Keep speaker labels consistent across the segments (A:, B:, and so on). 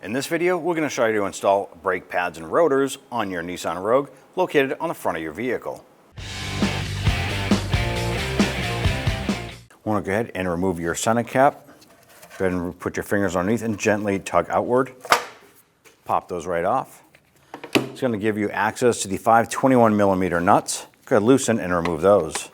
A: In this video, we're going to show you to install brake pads and rotors on your Nissan Rogue located on the front of your vehicle. Want to go ahead and remove your center cap. Go ahead and put your fingers underneath and gently tug outward. Pop those right off. It's going to give you access to the 521mm nuts. Go ahead, loosen and remove those.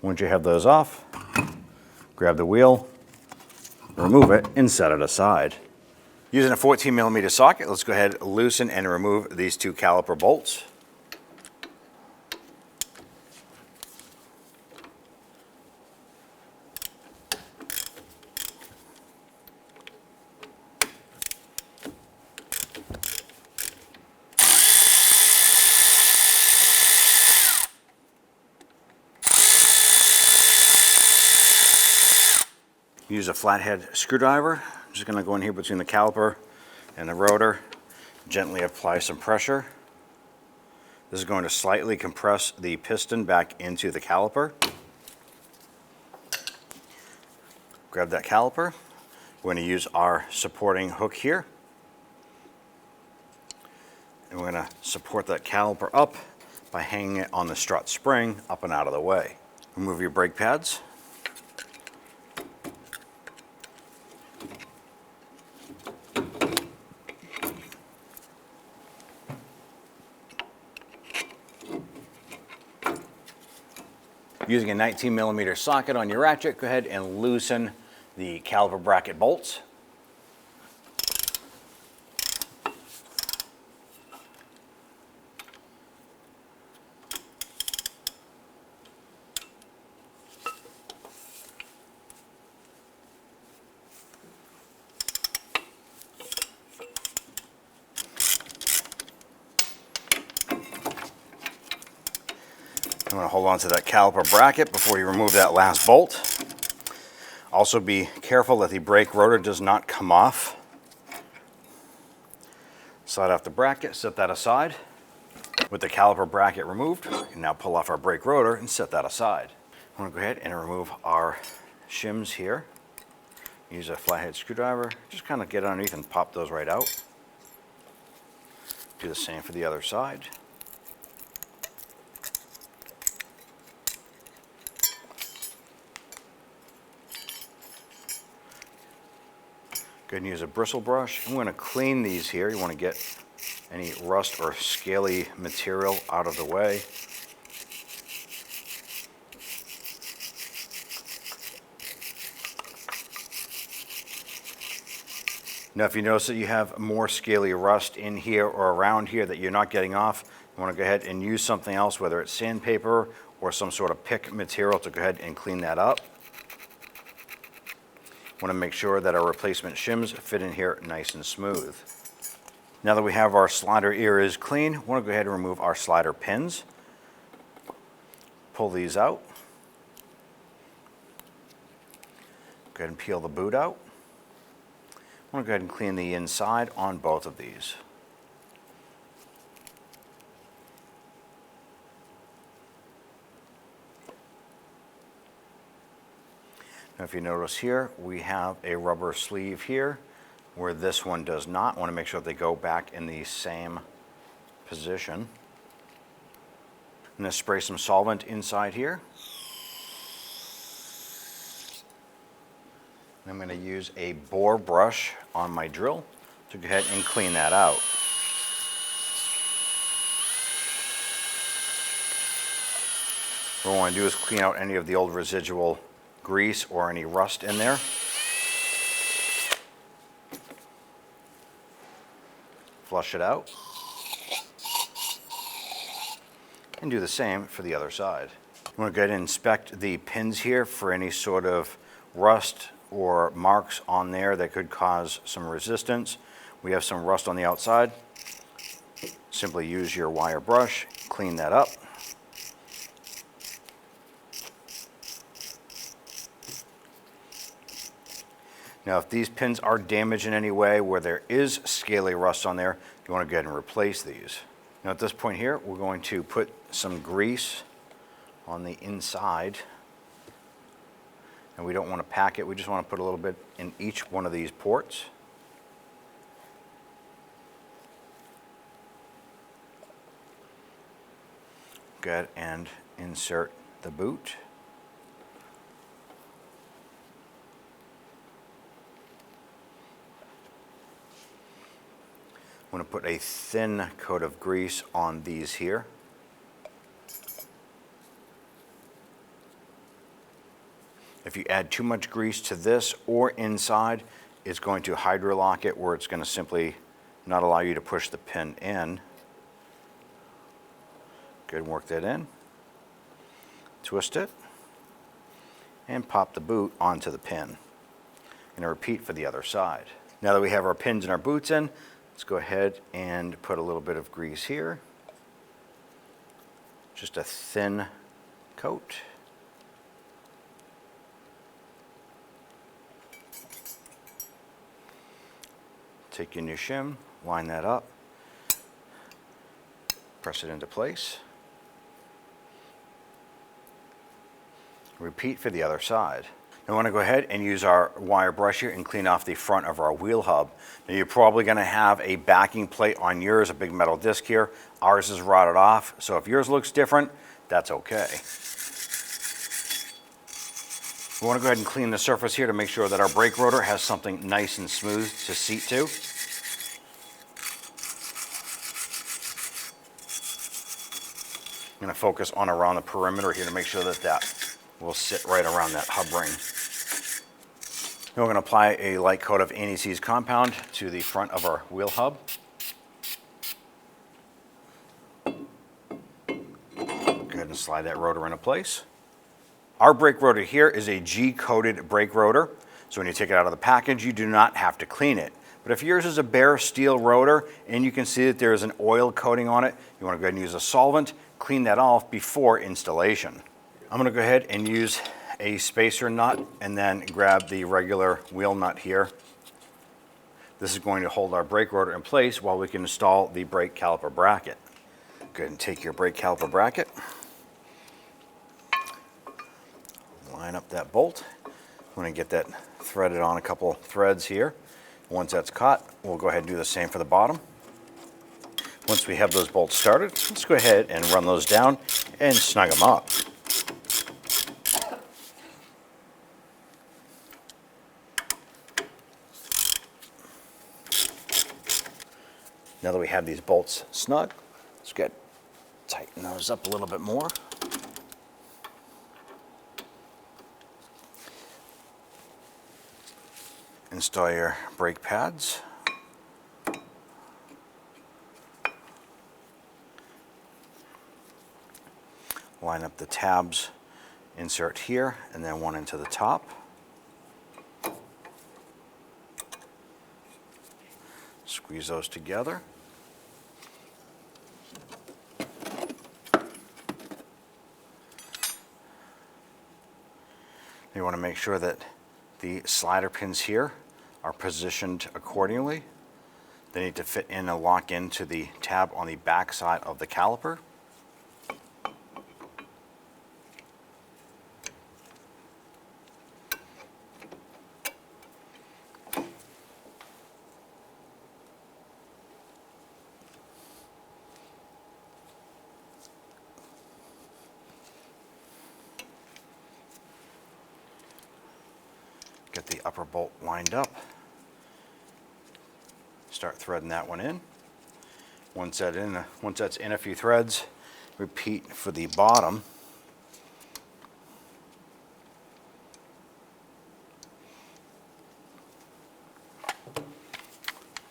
A: Once you have those off, grab the wheel, remove it, and set it aside. Using a 14mm socket, let's go ahead, loosen and remove these two caliper bolts. Use a flathead screwdriver. I'm just going to go in here between the caliper and the rotor, gently apply some pressure. This is going to slightly compress the piston back into the caliper. Grab that caliper. We're going to use our supporting hook here. And we're going to support that caliper up by hanging it on the strut spring up and out of the way. Remove your brake pads. Using a 19mm socket on your ratchet, go ahead and loosen the caliper bracket bolts. You want to hold on to that caliper bracket before you remove that last bolt. Also be careful that the brake rotor does not come off. Slide off the bracket, set that aside. With the caliper bracket removed, we can now pull off our brake rotor and set that aside. I'm going to go ahead and remove our shims here. Use a flathead screwdriver, just kind of get underneath and pop those right out. Do the same for the other side. Go ahead and use a bristle brush. I'm going to clean these here. You want to get any rust or scaly material out of the way. Now if you notice that you have more scaly rust in here or around here that you're not getting off, you want to go ahead and use something else, whether it's sandpaper or some sort of pick material, to go ahead and clean that up. Want to make sure that our replacement shims fit in here nice and smooth. Now that we have our slider ears clean, I want to go ahead and remove our slider pins. Pull these out. Go ahead and peel the boot out. I want to go ahead and clean the inside on both of these. Now if you notice here, we have a rubber sleeve here where this one does not. I want to make sure they go back in the same position. I'm going to spray some solvent inside here. And I'm going to use a bore brush on my drill to go ahead and clean that out. What I want to do is clean out any of the old residual grease or any rust in there. Flush it out. And do the same for the other side. I'm going to go ahead and inspect the pins here for any sort of rust or marks on there that could cause some resistance. We have some rust on the outside. Simply use your wire brush, clean that up. Now if these pins are damaged in any way where there is scaly rust on there, you want to go ahead and replace these. Now at this point here, we're going to put some grease on the inside. And we don't want to pack it, we just want to put a little bit in each one of these ports. Go ahead and insert the boot. I'm going to put a thin coat of grease on these here. If you add too much grease to this or inside, it's going to hydrolock it, where it's going to simply not allow you to push the pin in. Good, work that in. Twist it and pop the boot onto the pin. And repeat for the other side. Now that we have our pins and our boots in, let's go ahead and put a little bit of grease here. Just a thin coat. Take your new shim, line that up, press it into place. Repeat for the other side. Now I want to go ahead and use our wire brush here and clean off the front of our wheel hub. Now you're probably going to have a backing plate on yours, a big metal disc here. Ours is rotted off, so if yours looks different, that's okay. We want to go ahead and clean the surface here to make sure that our brake rotor has something nice and smooth to seat to. I'm going to focus on around the perimeter here to make sure that that will sit right around that hub ring. Then we're going to apply a light coat of anti-seize compound to the front of our wheel hub. Go ahead and slide that rotor into place. Our brake rotor here is a G-coated brake rotor, so when you take it out of the package, you do not have to clean it. But if yours is a bare steel rotor and you can see that there is an oil coating on it, you want to go ahead and use a solvent, clean that off before installation. I'm going to go ahead and use a spacer nut and then grab the regular wheel nut here. This is going to hold our brake rotor in place while we can install the brake caliper bracket. Go ahead and take your brake caliper bracket. Line up that bolt. I'm going to get that threaded on a couple threads here. Once that's caught, we'll go ahead and do the same for the bottom. Once we have those bolts started, let's go ahead and run those down and snug them up. Now that we have these bolts snug, let's get tighten those up a little bit more. Install your brake pads. Line up the tabs, insert here, and then one into the top. Squeeze those together. You want to make sure that the slider pins here are positioned accordingly. They need to fit in and lock into the tab on the back side of the caliper. Get the upper bolt lined up. Start threading that one in. Once that's in a few threads, repeat for the bottom. Go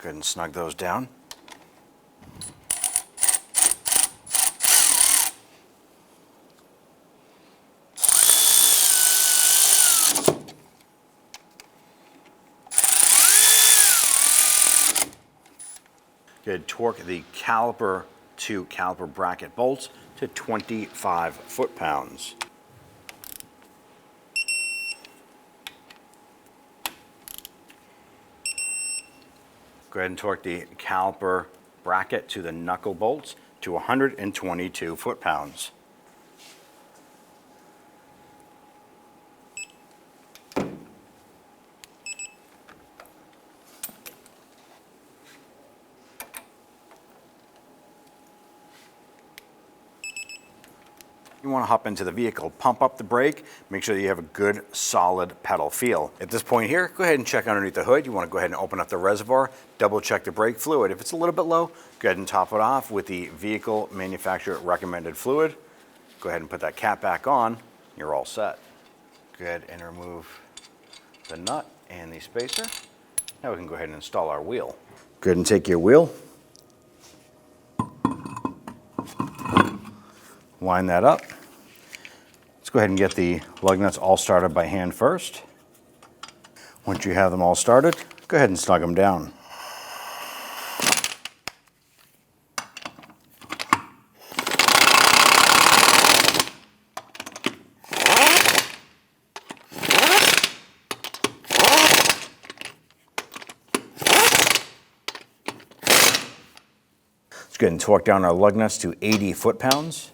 A: ahead and snug those down. Good, torque the caliper to caliper bracket bolts to 25 foot-pounds. Go ahead and torque the caliper bracket to the knuckle bolts to 122 foot-pounds. you want to hop into the vehicle, pump up the brake, make sure that you have a good solid pedal feel. At this point here, go ahead and check underneath the hood. You want to go ahead and open up the reservoir, double check the brake fluid. If it's a little bit low, go ahead and top it off with the vehicle manufacturer recommended fluid. Go ahead and put that cap back on, you're all set. Go ahead and remove the nut and the spacer. Now we can go ahead and install our wheel. Go ahead and take your wheel, line that up. Let's go ahead and get the lug nuts all started by hand first. Once you have them all started, go ahead and snug them down. Let's go ahead and torque down our lug nuts to 80 foot-pounds.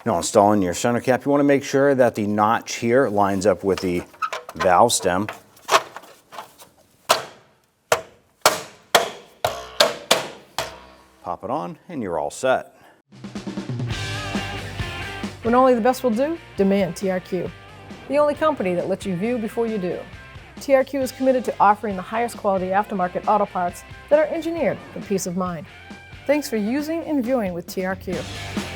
A: Now, installing your center cap, you want to make sure that the notch here lines up with the valve stem. Pop it on and you're all set.
B: When only the best will do, demand TRQ. The only company that lets you view before you do. TRQ is committed to offering the highest quality aftermarket auto parts that are engineered for peace of mind. Thanks for using and viewing with TRQ.